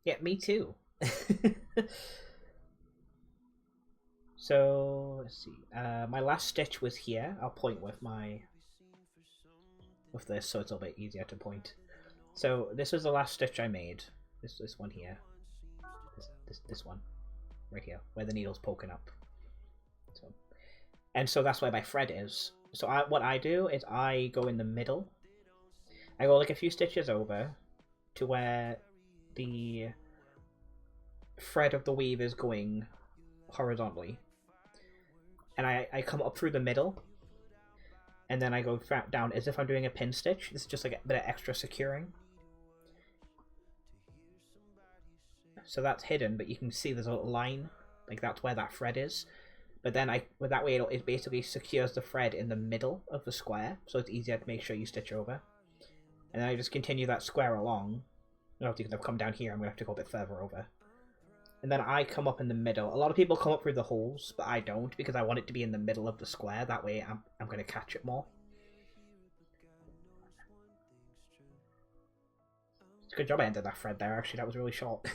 Yeah, me too. So let's see. My last stitch was here. I'll point with this, so it's a bit easier to point. So this was the last stitch I made. This one here. This one right here, where the needle's poking up. So, and so that's where my thread is. So what I do is I go in the middle. I go like a few stitches over to where the thread of the weave is going horizontally, and I come up through the middle, and then I go down as if I'm doing a pin stitch. This is just like a bit of extra securing. So that's hidden, but you can see there's a little line, like that's where that thread is. But then with that way it basically secures the thread in the middle of the square, so it's easier to make sure you stitch over. And then I just continue that square along. Obviously, because I've come down here, I'm gonna have to go a bit further over. And then I come up in the middle. A lot of people come up through the holes, but I don't because I want it to be in the middle of the square. That way, I'm gonna catch it more. It's a good job I ended that thread there. Actually, that was really short.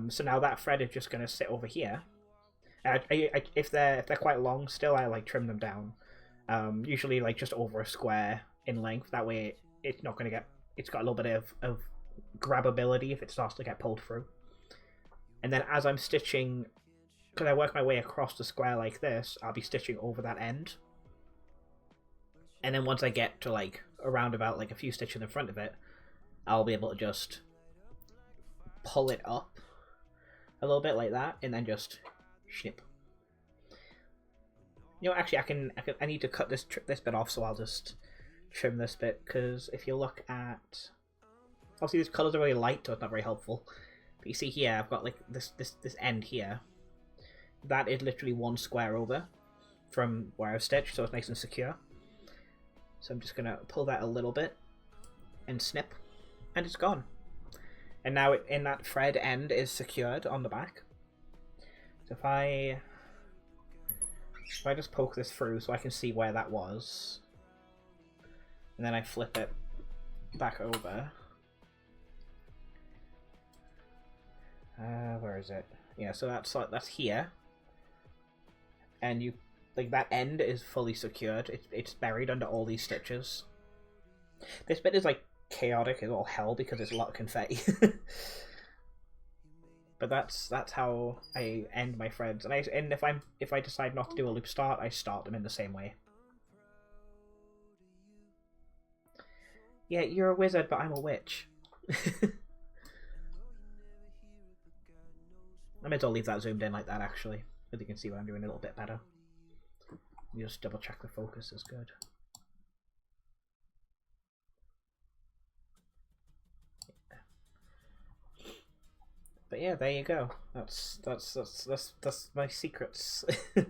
So now that thread is just gonna sit over here. If they're quite long still, I like trim them down. Usually like just over a square in length. That way it's not gonna get. It's got a little bit of grabbability if it starts to get pulled through. And then as I'm stitching, because I work my way across the square like this, I'll be stitching over that end. And then once I get to like around about like a few stitches in front of it, I'll be able to just pull it up a little bit like that, and then just snip. You know, actually, I need to cut this bit off, so I'll just trim this bit, because if you look at, obviously these colors are really light, so it's not very helpful. But you see here, I've got like this end here. That is literally one square over from where I've stitched, so it's nice and secure. So I'm just gonna pull that a little bit and snip, and it's gone. And now in that thread end is secured on the back. So if I just poke this through so I can see where that was, and then I flip it back over. Where is it? Yeah, so that's here, and you like that end is fully secured. It's buried under all these stitches. This bit is like chaotic as all hell because it's a lot of confetti. But that's how I end my threads, and if I decide not to do a loop start, I start them in the same way. Yeah, you're a wizard, but I'm a witch. I might as well leave that zoomed in like that, actually, so you can see what I'm doing a little bit better. You just double check the focus is good. But yeah, there you go. That's my secrets. And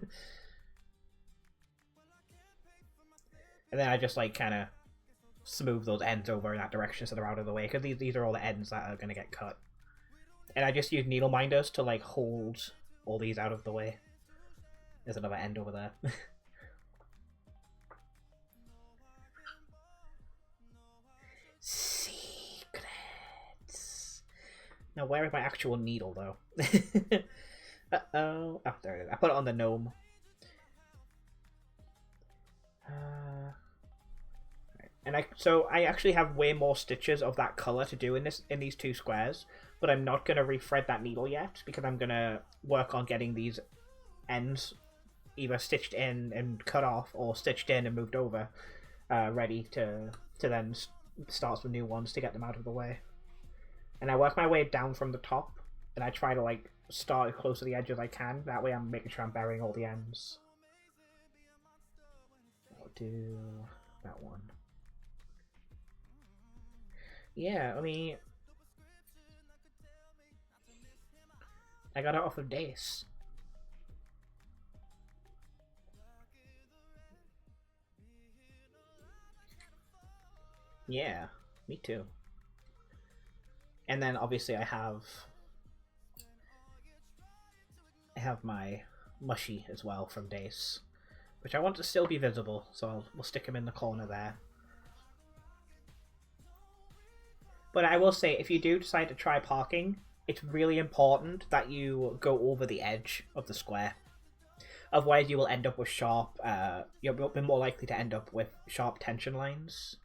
then I just like kind of smooth those ends over in that direction so they're out of the way, because these are all the ends that are gonna get cut. And I just use needle minders to like hold all these out of the way. There's another end over there. Secrets. Now where is my actual needle though? Uh-oh. Oh, there it is. I put it on the gnome. And I actually have way more stitches of that color to do in these two squares, but I'm not gonna refred that needle yet because I'm gonna work on getting these ends either stitched in and cut off or stitched in and moved over, ready to then start some new ones to get them out of the way. And I work my way down from the top, and I try to like start as close to the edge as I can. That way I'm making sure I'm burying all the ends. I'll do that one. Yeah, I mean, I got it off of Dace. Yeah, me too. And then obviously I have my mushy as well from Dace, which I want to still be visible, so we'll stick him in the corner there. But I will say, if you do decide to try parking, it's really important that you go over the edge of the square. Otherwise, you will end up with sharp. You'll be more likely to end up with sharp tension lines.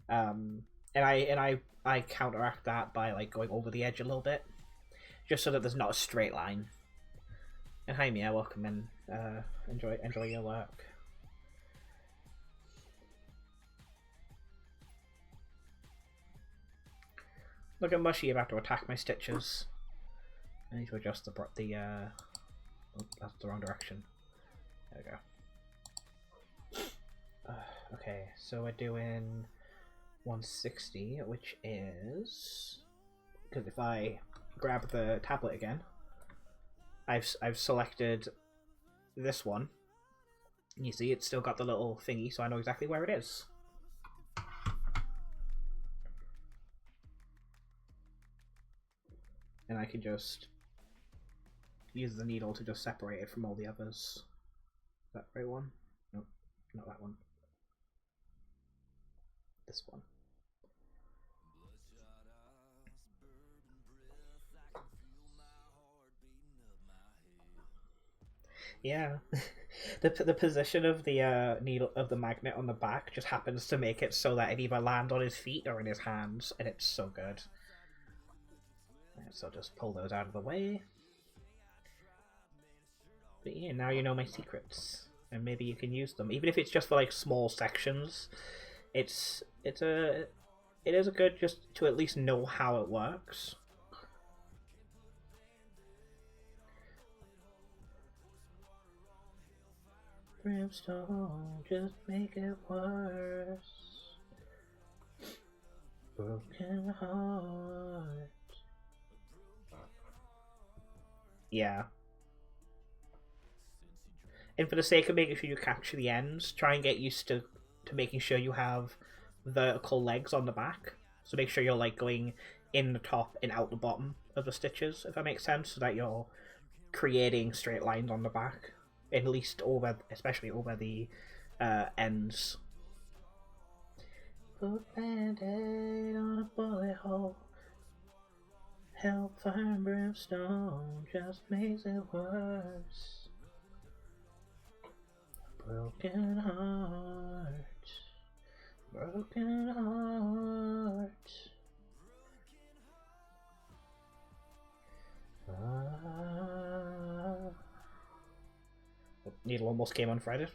And I counteract that by like going over the edge a little bit, just so that there's not a straight line. And hi Mia, welcome in. Enjoy your work. Look at Mushy about to attack my stitches. I need to adjust the oh, that's the wrong direction. There we go. Okay, so we're doing 160, which is because if I grab the tablet again, I've selected this one. You see, it's still got the little thingy, so I know exactly where it is. And I can just use the needle to just separate it from all the others. Is that the right one? Nope, not that one. This one. Yeah, the position of the needle of the magnet on the back just happens to make it so that it either lands on his feet or in his hands, and it's so good. So just pull those out of the way. But yeah, now you know my secrets, and maybe you can use them, even if it's just for like small sections. It is a good just to at least know how it works. Brimstone, just make it worse. Broken heart. Yeah. And for the sake of making sure you capture the ends, try and get used to making sure you have vertical legs on the back. So make sure you're like going in the top and out the bottom of the stitches, if that makes sense, so that you're creating straight lines on the back. At least over, especially over the ends. Put band-aid on a bullet hole. Hellfire and brimstone just makes it worse. Broken heart. Broken heart. Needle almost came unthreaded.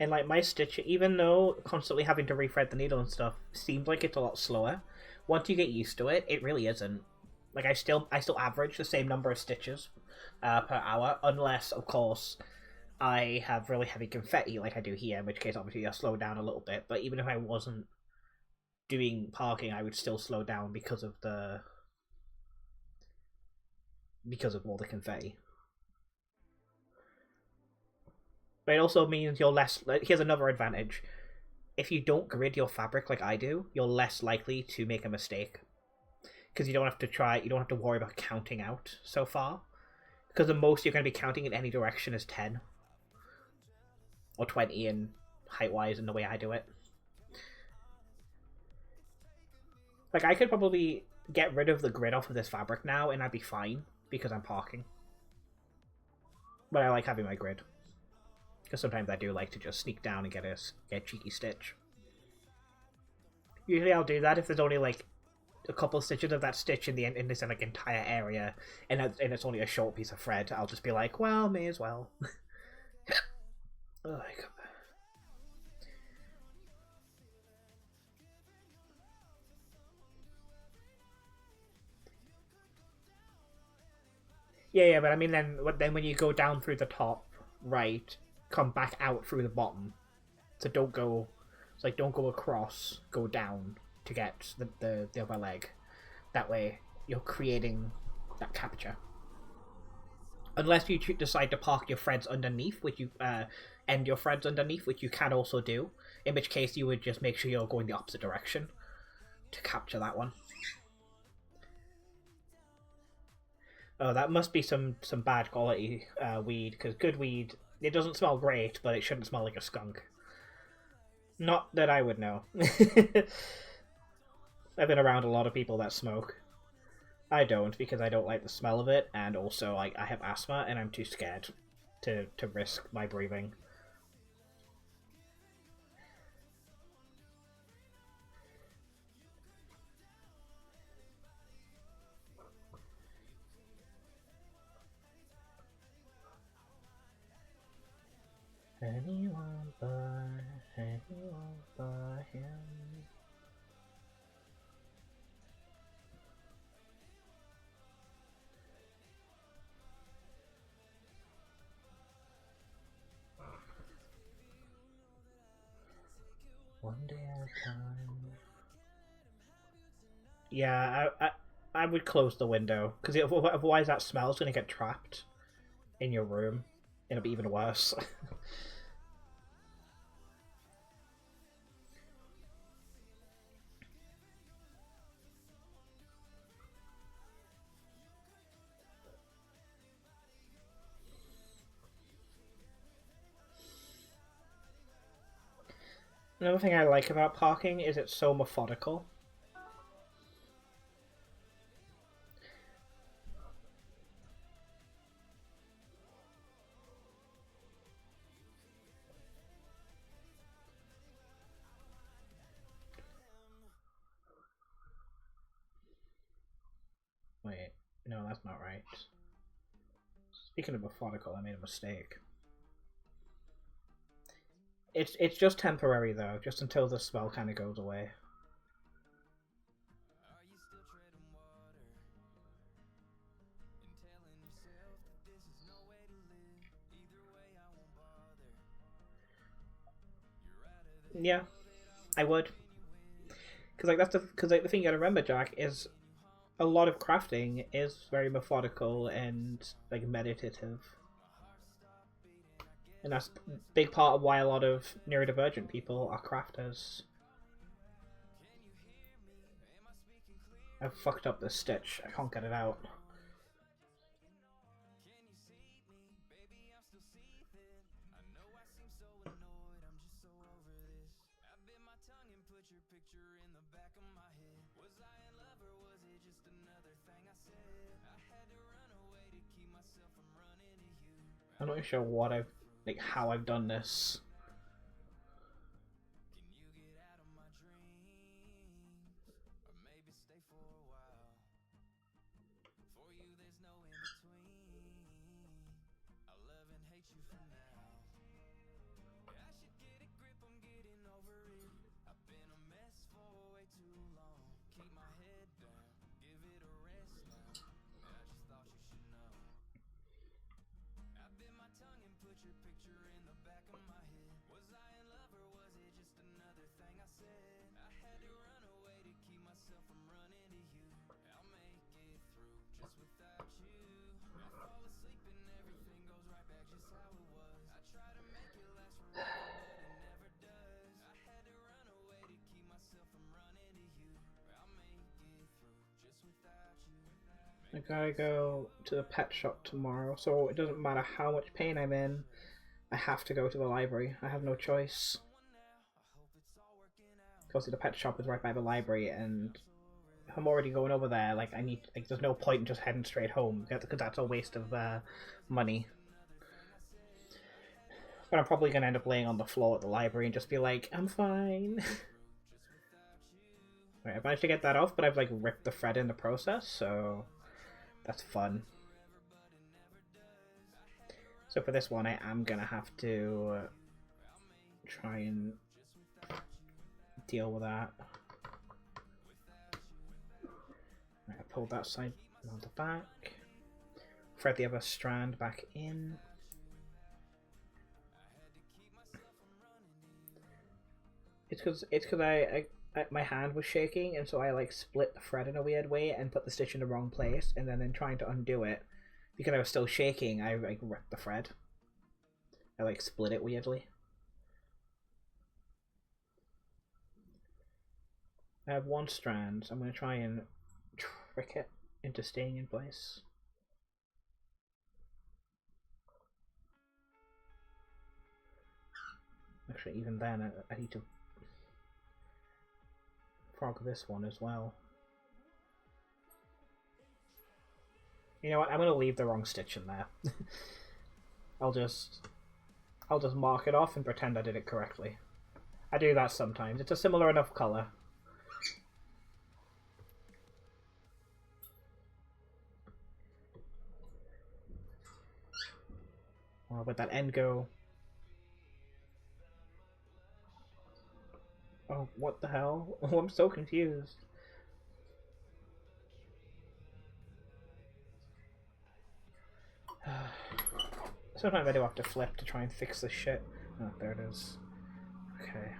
And like my stitch, even though constantly having to rethread the needle and stuff seems like it's a lot slower, once you get used to it, it really isn't. Like I still average the same number of stitches per hour, unless of course I have really heavy confetti like I do here, in which case obviously I'll slow down a little bit. But even if I wasn't doing parking, I would still slow down because of all the confetti. But it also means you're less. Here's another advantage: if you don't grid your fabric like I do, you're less likely to make a mistake because you don't have to worry about counting out so far. Because the most you're going to be counting in any direction is 10 or 20 in height-wise in the way I do it. Like I could probably get rid of the grid off of this fabric now, and I'd be fine because I'm parking. But I like having my grid. Because sometimes I do like to just sneak down and get a cheeky stitch. Usually I'll do that if there's only like a couple stitches of that stitch in this like entire area, and it's only a short piece of thread. I'll just be like, well, may as well. Oh, yeah, but I mean then when you go down through the top, right? Come back out through the bottom. So don't go across, go down to get the other leg. That way you're creating that capture. Unless you decide to park your threads underneath, which you end your threads underneath, which you can also do. In which case, you would just make sure you're going the opposite direction to capture that one. Oh, that must be some bad quality weed, because good weed, it doesn't smell great, but it shouldn't smell like a skunk. Not that I would know. I've been around a lot of people that smoke. I don't, because I don't like the smell of it, and also like I have asthma and I'm too scared to risk my breathing. Anyone but him. One day at a time. Yeah, I would close the window, because otherwise that smell's going to get trapped in your room. It'll be even worse. Another thing I like about parking is it's so methodical. Wait, no, that's not right. Speaking of methodical, I made a mistake. It's just temporary though, just until the spell kind of goes away. Yeah, I would. Because like the thing you gotta remember, Jack, is a lot of crafting is very methodical and like meditative. And that's a big part of why a lot of neurodivergent people are crafters. I've fucked up the stitch. I can't get it out. I'm not sure what I've like how I've done this. I gotta go to the pet shop tomorrow, so it doesn't matter how much pain I'm in, I have to go to the library. I have no choice. Because the pet shop is right by the library, and if I'm already going over there, like I need, like, there's no point in just heading straight home because that's a waste of money. But I'm probably gonna end up laying on the floor at the library and just be like, I'm fine. Right, I managed to get that off, but I've like ripped the thread in the process, so that's fun. So for this one, I am gonna have to try and deal with that. Right, I pulled that side around the back. Thread the other strand back in. It's because I my hand was shaking, and so I like split the thread in a weird way and put the stitch in the wrong place, and then trying to undo it because I was still shaking, I like ripped the thread. I like split it weirdly. I have one strand, so I'm going to try and trick it into staying in place. Actually, even then, I need to frog this one as well. You know what? I'm going to leave the wrong stitch in there. I'll just mark it off and pretend I did it correctly. I do that sometimes. It's a similar enough color. Oh, where'd that end go? Oh, what the hell? Oh, I'm so confused. Sometimes I do have to flip to try and fix this shit. Oh, there it is. Okay.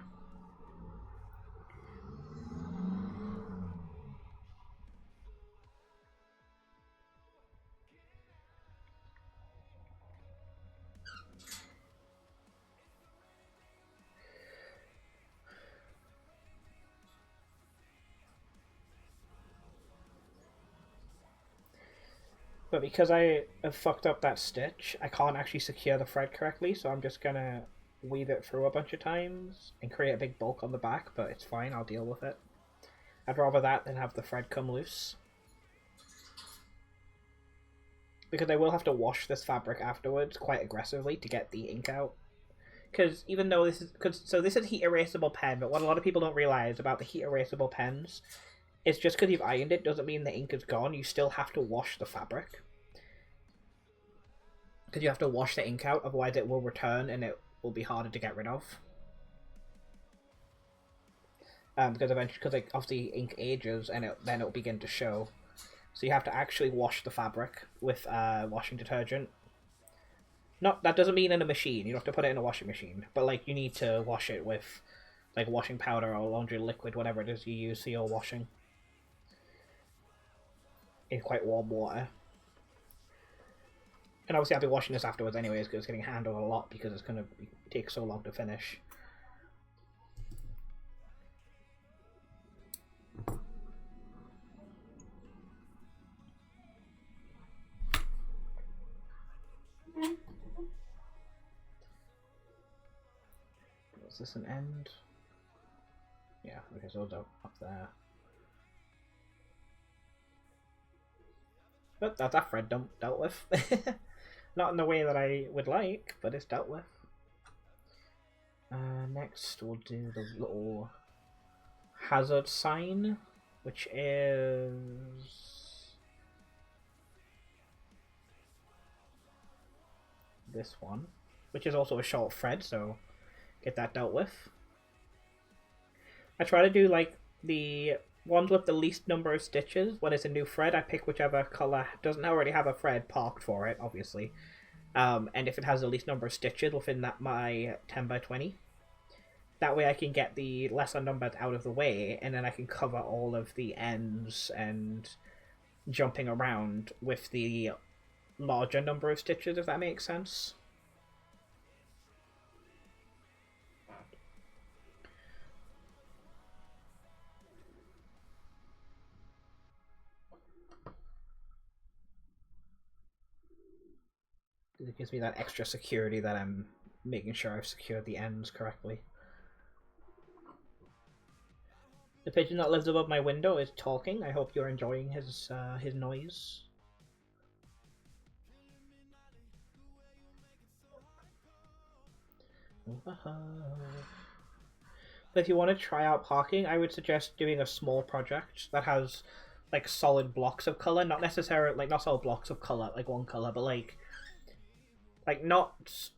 But because I have fucked up that stitch, I can't actually secure the thread correctly, so I'm just gonna weave it through a bunch of times and create a big bulk on the back, but it's fine, I'll deal with it. I'd rather that than have the thread come loose. Because I will have to wash this fabric afterwards quite aggressively to get the ink out. Because even though this is... So this is heat erasable pen, but what a lot of people don't realise about the heat erasable pens is just because you've ironed it doesn't mean the ink is gone. You still have to wash the fabric. Because you have to wash the ink out, otherwise it will return and it will be harder to get rid of. Because eventually, because like, obviously ink ages and then it'll begin to show. So you have to actually wash the fabric with washing detergent. Not that doesn't mean in a machine. You don't have to put it in a washing machine, but like you need to wash it with like washing powder or laundry liquid, whatever it is you use for your washing, in quite warm water. And obviously I'll be washing this afterwards anyways because it's getting handled a lot because it's going to take so long to finish. Is this an end? Yeah, okay, so it's up there. But that's that thread dealt with. Not in the way that I would like, but it's dealt with. Next we'll do the little hazard sign, which is this one, which is also a short thread, so get that dealt with. I try to do like the ones with the least number of stitches. When it's a new thread, I pick whichever color doesn't already have a thread parked for it, obviously. And if it has the least number of stitches within that my 10 by 20. That way I can get the lesser numbered out of the way, and then I can cover all of the ends and jumping around with the larger number of stitches, if that makes sense. It gives me that extra security that I'm making sure I've secured the ends correctly. The pigeon that lives above my window is talking. I hope you're enjoying his noise. But if you want to try out parking, I would suggest doing a small project that has like solid blocks of color, not necessarily like not solid blocks of color, like one color, but like not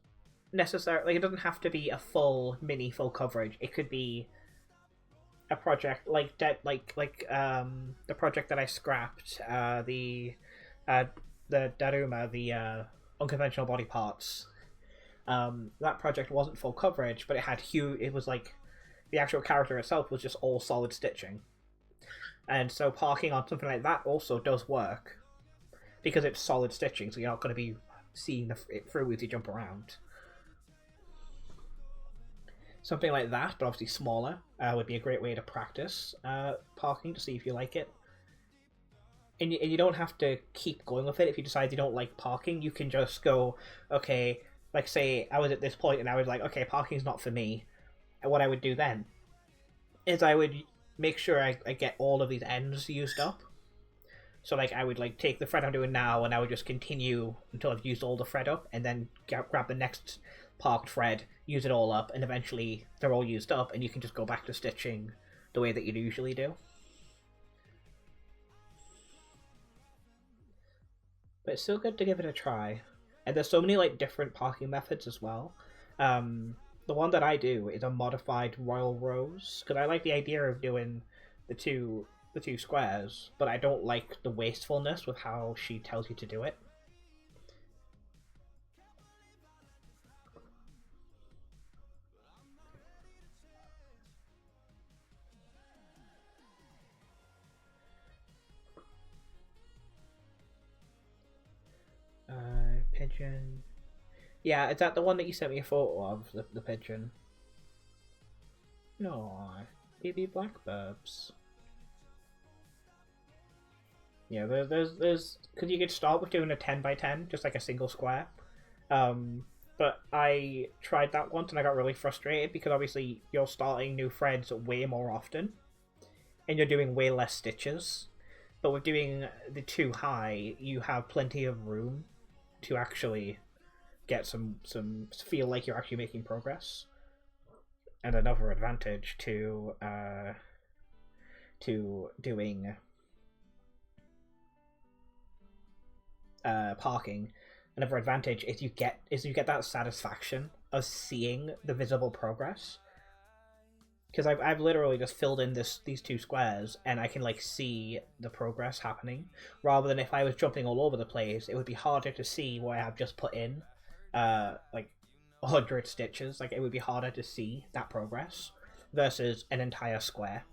necessarily like it doesn't have to be a full coverage. It could be a project like the project that I scrapped, the Daruma, the unconventional body parts. That project wasn't full coverage, but it had huge. It was like the actual character itself was just all solid stitching, and so parking on something like that also does work. because it's solid stitching, so you're not going to be seeing it through as you jump around. Something like that, but obviously smaller, would be a great way to practice parking to see if you like it. And you don't have to keep going with it. If you decide you don't like parking, you can just go, okay, like say I was at this point and I was like, okay, parking's not for me. And what I would do then is I would make sure I get all of these ends used up. So like I would like take the thread I'm doing now and I would just continue until I've used all the thread up, and then grab the next parked thread, use it all up, and eventually they're all used up and you can just go back to stitching the way that you usually do. But it's still good to give it a try. And there's so many like different parking methods as well. The one that I do is a modified royal rose, because I like the idea of doing the two squares, but I don't like the wastefulness with how she tells you to do it. Pigeon. Yeah, is that the one that you sent me a photo of, the pigeon? No, baby blackbirds. Yeah, there's because you could start with doing a 10 by 10, just like a single square. But I tried that once and I got really frustrated because obviously you're starting new threads way more often, and you're doing way less stitches. But with doing the two high, you have plenty of room to actually get some feel like you're actually making progress. And another advantage to doing parking, another advantage is you get that satisfaction of seeing the visible progress. Because I've literally just filled in these two squares and I can like see the progress happening, rather than if I was jumping all over the place, it would be harder to see where I have just put in like 100 stitches. Like it would be harder to see that progress versus an entire square.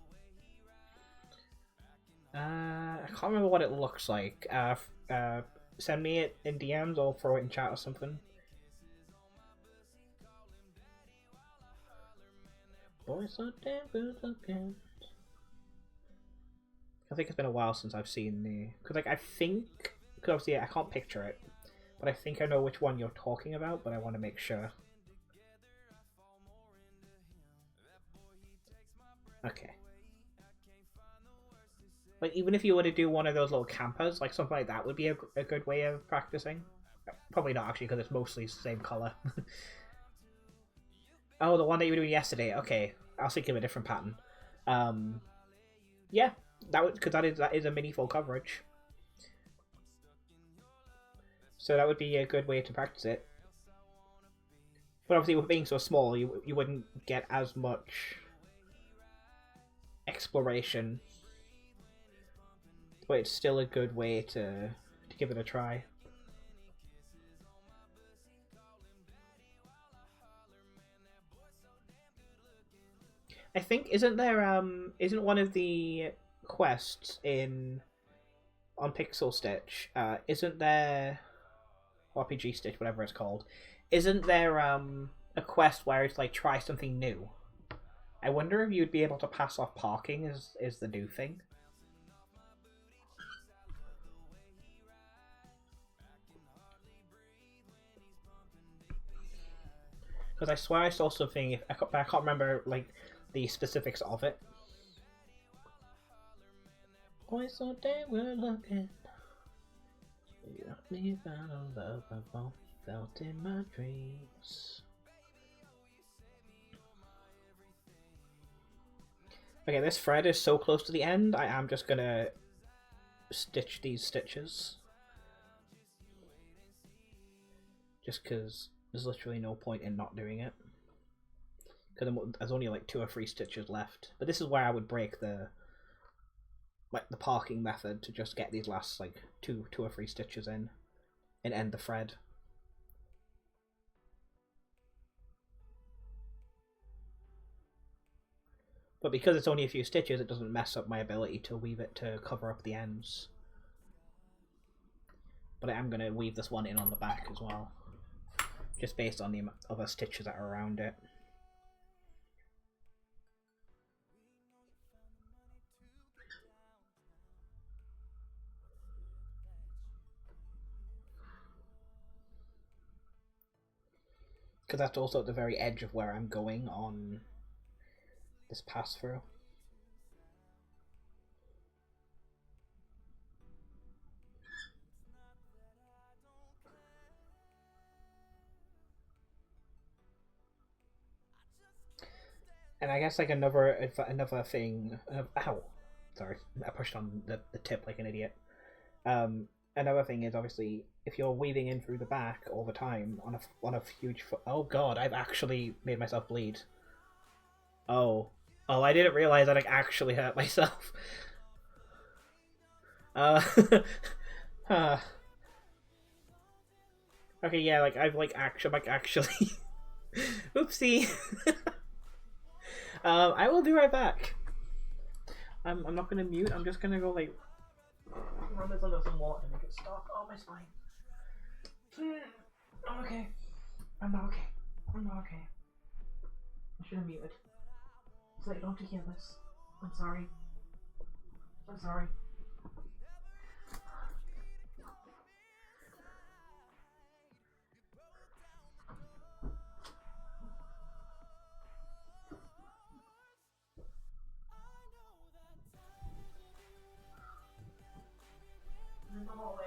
I can't remember what it looks like. Send me it in DMs or throw it in chat or something. Boy, so damn good looking. I think it's been a while since I've seen the... Because like, I think... Because obviously I can't picture it. But I think I know which one you're talking about, but I want to make sure. Okay. Like, even if you were to do one of those little campers, like something like that would be a good way of practicing. Probably not, actually, because it's mostly the same colour. Oh, the one that you were doing yesterday. Okay, I'll think of a different pattern. Yeah, that would, because that is a mini full coverage. So that would be a good way to practice it. But obviously, with being so small, you wouldn't get as much exploration. But it's still a good way to give it a try. I think isn't one of the quests on Pixel Stitch, isn't there RPG Stitch, whatever it's called, isn't there a quest where it's like try something new? I wonder if you'd be able to pass off parking is the new thing. Because I swear I saw something, but I can't remember like the specifics of it. Boy, so damn good looking. You helped me find a love I've all felt in my dreams. Okay, this thread is so close to the end, I am just gonna stitch these stitches. Just because there's literally no point in not doing it. Because there's only like 2 or 3 stitches left. But this is where I would break the parking method to just get these last like 2 or 3 stitches in and end the thread. But because it's only a few stitches, it doesn't mess up my ability to weave it to cover up the ends. but I am going to weave this one in on the back as well, just based on the other stitches that are around it. Because that's also at the very edge of where I'm going on this pass through. And I guess like another thing. Ow, sorry, I pushed on the tip like an idiot. Another thing is obviously if you're weaving in through the back all the time on a huge foot. Oh god, I've actually made myself bleed. Oh, I didn't realize that I actually hurt myself. Uh, okay, yeah, like I've actually. Oopsie. I will be right back. I'm not gonna mute. I'm just gonna go like run this under some water to make it stop. Oh, my spine. I'm okay. I'm not okay. I'm not okay. I should have muted. So I don't have to hear this. I'm sorry. I'm sorry. In the hallway.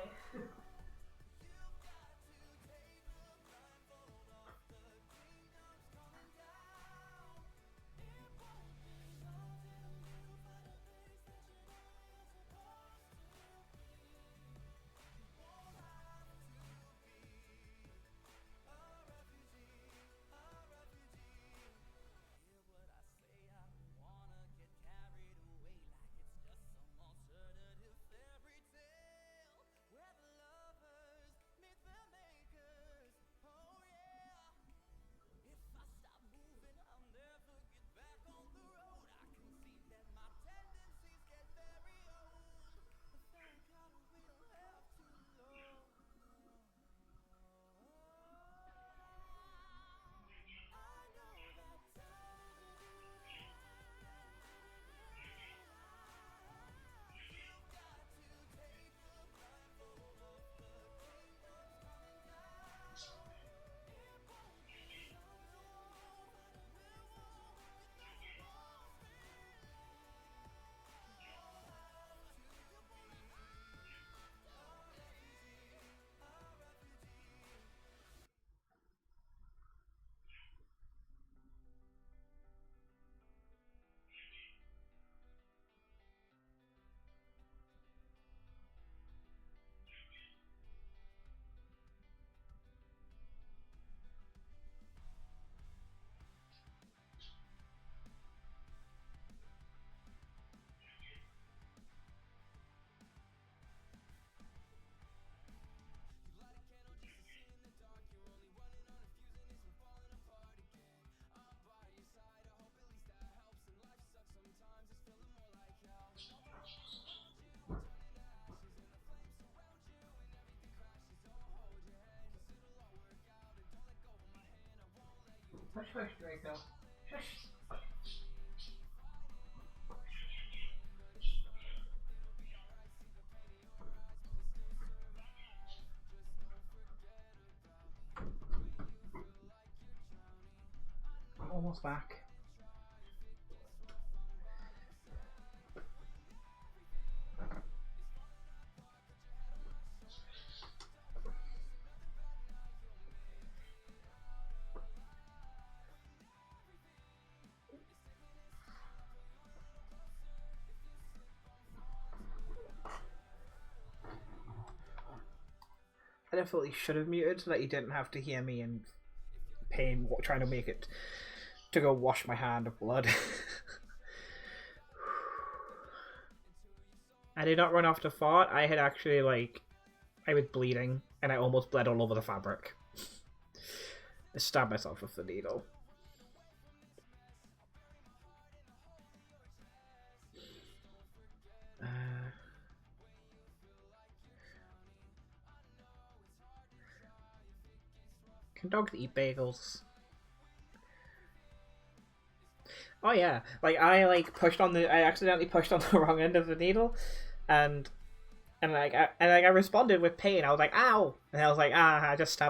Hush, hush, Draco. Shush. I'm almost back. I definitely should have muted so that you didn't have to hear me in pain trying to make it to go wash my hand of blood. I did not run off to fart. I had actually I was bleeding and I almost bled all over the fabric. I stabbed myself with the needle. Can dogs eat bagels? Oh yeah, like I accidentally pushed on the wrong end of the needle, and I responded with pain. I was like, ow, and I was like, I just stabbed